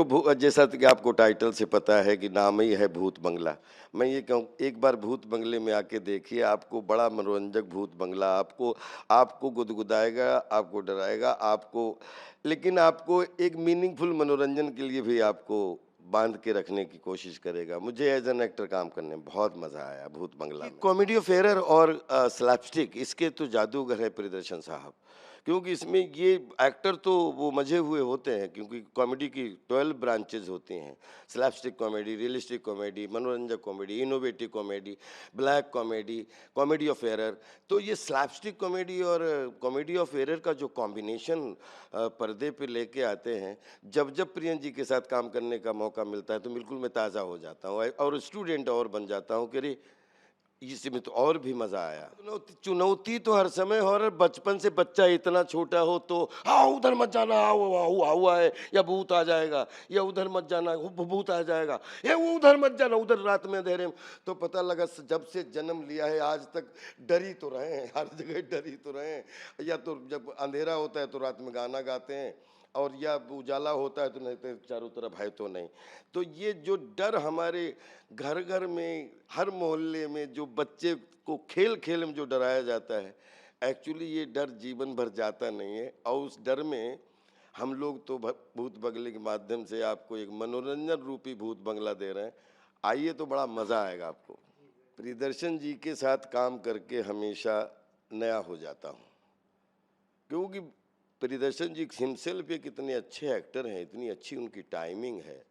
देखो जैसा कि आपको टाइटल से पता है कि नाम ही है भूत बंगला। मैं ये कहूँ एक बार भूत बंगले में आके देखिए, आपको बड़ा मनोरंजक भूत बंगला आपको आपको गुदगुदाएगा, आपको डराएगा, आपको लेकिन आपको एक मीनिंगफुल मनोरंजन के लिए भी आपको बांध के रखने की कोशिश करेगा। मुझे एज एन एक्टर काम करने में बहुत मज़ा आया भूत बंगला में। कॉमेडी ऑफ एरर और स्लैपस्टिक इसके तो जादूगर है प्रियदर्शन साहब, क्योंकि इसमें ये एक्टर तो वो मजे हुए होते हैं, क्योंकि कॉमेडी की 12 ब्रांचेज होती हैं। स्लैपस्टिक कॉमेडी, रियलिस्टिक कॉमेडी, मनोरंजक comedy, innovative comedy, black comedy, comedy of error. तो ये स्लैपस्टिक कॉमेडी और कॉमेडी ऑफ एरर का जो कॉम्बिनेशन पर्दे पे लेके आते हैं, जब जब प्रियन जी के साथ काम करने का मौका मिलता है तो बिल्कुल मैं ताज़ा हो जाता हूँ और स्टूडेंट और बन जाता हूँ कि अरे इसमें तो और भी मजा आया। चुनौती तो हर समय हो रहा, बचपन से बच्चा इतना छोटा हो तो हाँ उधर मत जाना, हुआ है या भूत आ जाएगा, या उधर मत जाना भूत आ जाएगा, ये उधर मत जाना, उधर रात में अंधेरे में। तो पता लगा जब से जन्म लिया है आज तक डर ही तो रहे हैं, हर जगह डर ही तो रहे हैं। या तो जब अंधेरा होता है तो रात में गाना गाते हैं, और या उजाला होता है तो नहीं तो चारों तरफ है तो नहीं। तो ये जो डर हमारे घर घर में, हर मोहल्ले में जो बच्चे को खेल खेल में जो डराया जाता है, एक्चुअली ये डर जीवन भर जाता नहीं है। और उस डर में हम लोग तो भूत बंगले के माध्यम से आपको एक मनोरंजन रूपी भूत बंगला दे रहे हैं। आइए तो बड़ा मज़ा आएगा आपको। प्रियदर्शन जी के साथ काम करके हमेशा नया हो जाता हूँ, क्योंकि प्रियदर्शन जी हिमसेल्फ एक इतने अच्छे एक्टर हैं, इतनी अच्छी उनकी टाइमिंग है,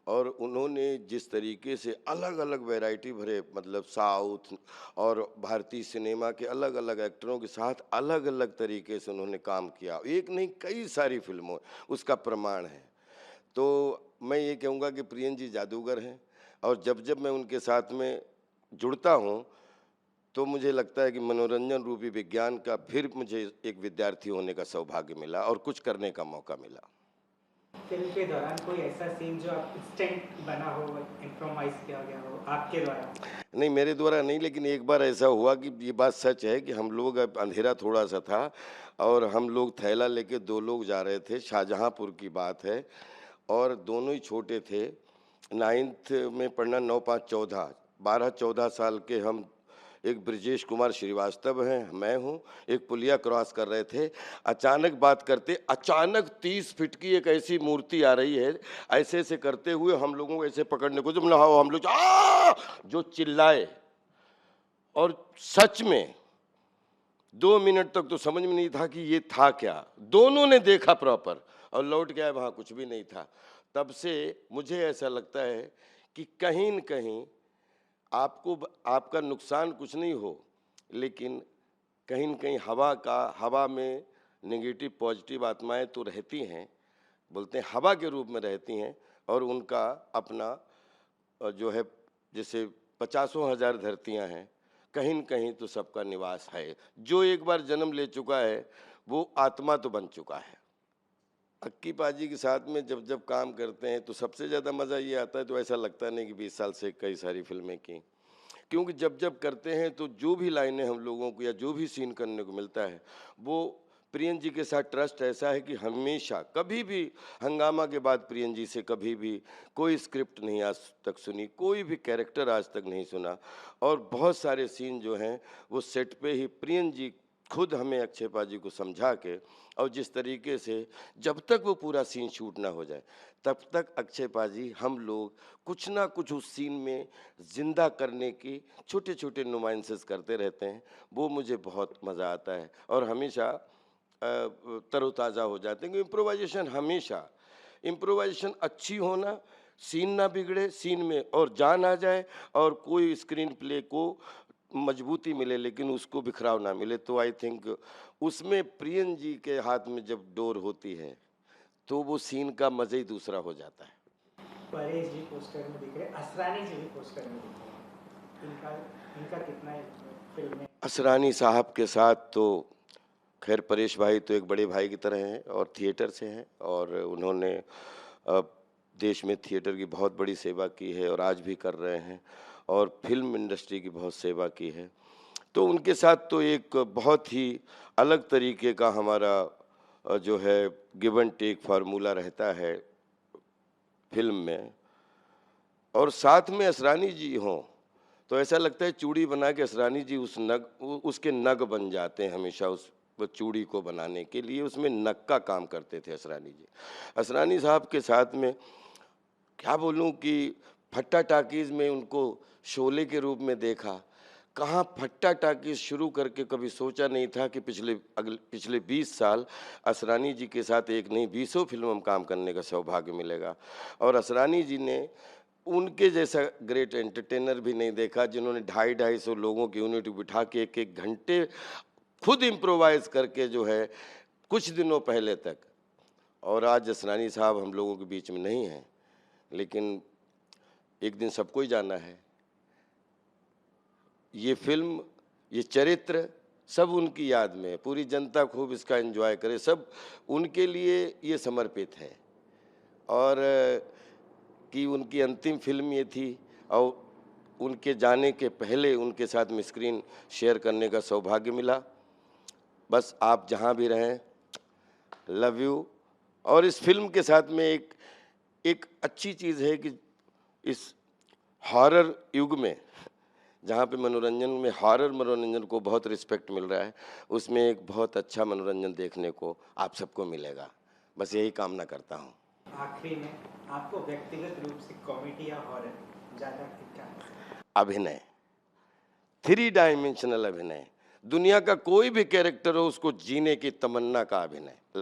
और उन्होंने जिस तरीके से अलग अलग वैरायटी भरे, मतलब साउथ और भारतीय सिनेमा के अलग अलग एक्टरों के साथ अलग अलग तरीके से उन्होंने काम किया, एक नहीं कई सारी फिल्मों, उसका प्रमाण है। तो मैं ये कहूँगा कि प्रियन जी जादूगर हैं, और जब जब मैं उनके साथ में जुड़ता हूँ तो मुझे लगता है कि मनोरंजन रूपी विज्ञान का फिर मुझे एक विद्यार्थी होने का सौभाग्य मिला और कुछ करने का मौका मिला। फिल्म के दौरान कोई ऐसा सीन जो आप इंस्टेंट बना हो, इम्प्रोवाइज किया गया हो आपके द्वारा? नहीं, मेरे द्वारा नहीं, लेकिन एक बार ऐसा हुआ कि ये बात सच है कि हम लोग, अब अंधेरा थोड़ा सा था और हम लोग थैला लेके 2 लोग जा रहे थे, शाहजहांपुर की बात है, और दोनों ही छोटे थे, 9th में पढ़ना, 9 5 14, 12 14 साल के हम। एक ब्रजेश कुमार श्रीवास्तव हैं, मैं हूँ, एक पुलिया क्रॉस कर रहे थे, अचानक बात करते, अचानक 30 फीट की एक ऐसी मूर्ति आ रही है, ऐसे ऐसे करते हुए हम लोगों को ऐसे पकड़ने को, जब हम लोग जो चिल्लाए, और सच में 2 मिनट तक तो समझ में नहीं था कि ये था क्या। दोनों ने देखा प्रॉपर और लौट गया, वहाँ कुछ भी नहीं था। तब से मुझे ऐसा लगता है कि कहीं न कहीं आपको आपका नुकसान कुछ नहीं हो, लेकिन कहीं न कहीं हवा में नेगेटिव पॉजिटिव आत्माएं तो रहती हैं, बोलते हैं हवा के रूप में रहती हैं, और उनका अपना जो है, जैसे 50 हज़ार धरतियां हैं, कहीं न कहीं तो सबका निवास है। जो एक बार जन्म ले चुका है वो आत्मा तो बन चुका है। अक्की पाजी के साथ में जब जब काम करते हैं तो सबसे ज़्यादा मज़ा ये आता है, तो ऐसा लगता नहीं कि 20 साल से कई सारी फिल्में की, क्योंकि जब जब करते हैं तो जो भी लाइनें हम लोगों को या जो भी सीन करने को मिलता है, वो प्रियन जी के साथ ट्रस्ट ऐसा है कि हमेशा कभी भी हंगामा के बाद प्रियन जी से कभी भी कोई स्क्रिप्ट नहीं आज तक सुनी, कोई भी कैरेक्टर आज तक नहीं सुना, और बहुत सारे सीन जो हैं वो सेट पे ही प्रियन जी खुद हमें अक्षय पाजी को समझा के, और जिस तरीके से जब तक वो पूरा सीन शूट ना हो जाए तब तक अक्षय पाजी हम लोग कुछ ना कुछ उस सीन में जिंदा करने की छोटे छोटे नुमाइंसेस करते रहते हैं। वो मुझे बहुत मज़ा आता है और हमेशा तरोताज़ा हो जाते हैं। इम्प्रोवाइजेशन अच्छी होना, सीन ना बिगड़े, सीन में और जान आ जाए, और कोई स्क्रीन प्ले को मजबूती मिले लेकिन उसको बिखराव ना मिले। तो आई थिंक उसमें प्रियन जी के हाथ में जब डोर होती है तो वो सीन का मज़ा ही दूसरा हो जाता है। परेश जी पोस्टर में दिख रहे, असरानी जी भी पोस्टर में दिख रहे, इनका इनका कितना है फिल्म में? असरानी साहब के साथ तो खैर परेश भाई तो एक बड़े भाई की तरह हैं और थिएटर से हैं, और उन्होंने देश में थिएटर की बहुत बड़ी सेवा की है और आज भी कर रहे हैं, और फिल्म इंडस्ट्री की बहुत सेवा की है। तो उनके साथ तो एक बहुत ही अलग तरीके का हमारा जो है गिव एंड टेक फार्मूला रहता है। फिल्म में और साथ में असरानी जी हों, तो ऐसा लगता है चूड़ी बना के असरानी जी उसके नग बन जाते हैं हमेशा वो चूड़ी को बनाने के लिए, उसमें नग का काम करते थे असरानी जी। असरानी साहब के साथ में क्या बोलूं कि फट्टा टाकीज़ में उनको शोले के रूप में देखा। कहाँ फट्टा टाकीज़ शुरू करके कभी सोचा नहीं था कि पिछले 20 साल असरानी जी के साथ एक नहीं 20 फिल्मों में काम करने का सौभाग्य मिलेगा। और असरानी जी ने उनके जैसा ग्रेट एंटरटेनर भी नहीं देखा, जिन्होंने 250-250 लोगों की यूनिट बिठा के 1-1 घंटे खुद इम्प्रोवाइज़ करके जो है कुछ दिनों पहले तक। और आज असरानी साहब हम लोगों के बीच में नहीं हैं, लेकिन एक दिन सबको ही जाना है। ये फिल्म, ये चरित्र सब उनकी याद में है, पूरी जनता खूब इसका एंजॉय करे, सब उनके लिए ये समर्पित है। और कि उनकी अंतिम फिल्म ये थी और उनके जाने के पहले उनके साथ में स्क्रीन शेयर करने का सौभाग्य मिला। बस आप जहाँ भी रहें, लव यू। और इस फिल्म के साथ में एक अच्छी चीज़ है कि इस हॉरर युग में, जहाँ पे मनोरंजन में हॉरर मनोरंजन को बहुत रिस्पेक्ट मिल रहा है, उसमें एक बहुत अच्छा मनोरंजन देखने को आप सबको मिलेगा। बस यही कामना करता हूँ। आखिरी में आपको व्यक्तिगत रूप से कॉमेडी या हॉरर ज़्यादा क्या पसंद है? अभिनय, 3 डायमेंशनल अभिनय, दुनिया का कोई भी कैरेक्टर हो उसको जीने की तमन्ना का अभिनय।